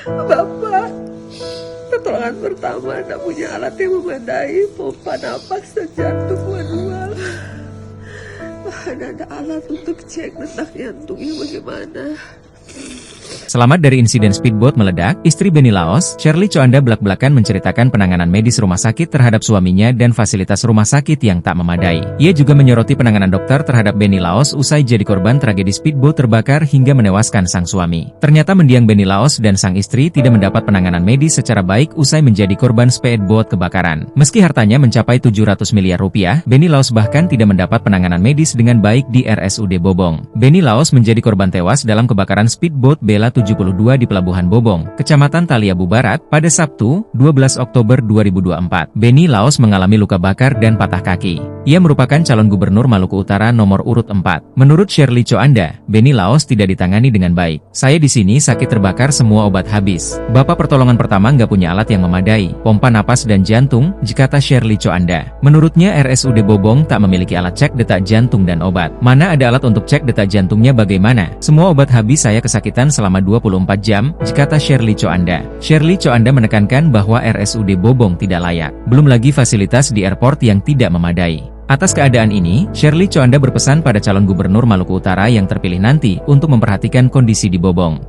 Bapak, pertolongan pertama Anda punya alat yang memadai, pompa napas dan jantung manual. Mana ada alat untuk cek detak jantungnya bagaimana? Selamat dari insiden speedboat meledak, istri Benny Laos, Shirley Coanda belak-belakan menceritakan penanganan medis rumah sakit terhadap suaminya dan fasilitas rumah sakit yang tak memadai. Ia juga menyoroti penanganan dokter terhadap Benny Laos usai jadi korban tragedi speedboat terbakar hingga menewaskan sang suami. Ternyata mendiang Benny Laos dan sang istri tidak mendapat penanganan medis secara baik usai menjadi korban speedboat kebakaran. Meski hartanya mencapai 700 miliar rupiah, Benny Laos bahkan tidak mendapat penanganan medis dengan baik di RSUD Bobong. Benny Laos menjadi korban tewas dalam kebakaran speedboat Bella 72 di Pelabuhan Bobong, Kecamatan Taliabu Barat, pada Sabtu, 12 Oktober 2024. Benny Laos mengalami luka bakar dan patah kaki. Ia merupakan calon gubernur Maluku Utara nomor urut 4. Menurut Shirley Coanda, Benny Laos tidak ditangani dengan baik. Saya di sini sakit terbakar semua obat habis. Bapak pertolongan pertama nggak punya alat yang memadai, pompa napas dan jantung, kata Shirley Coanda. Menurutnya RSUD Bobong tak memiliki alat cek detak jantung dan obat. Mana ada alat untuk cek detak jantungnya bagaimana? Semua obat habis, saya kesakitan selama 24 jam, kata Shirley Coanda. Shirley Coanda menekankan bahwa RSUD Bobong tidak layak. Belum lagi fasilitas di airport yang tidak memadai. Atas keadaan ini, Shirley Coanda berpesan pada calon gubernur Maluku Utara yang terpilih nanti untuk memperhatikan kondisi di Bobong.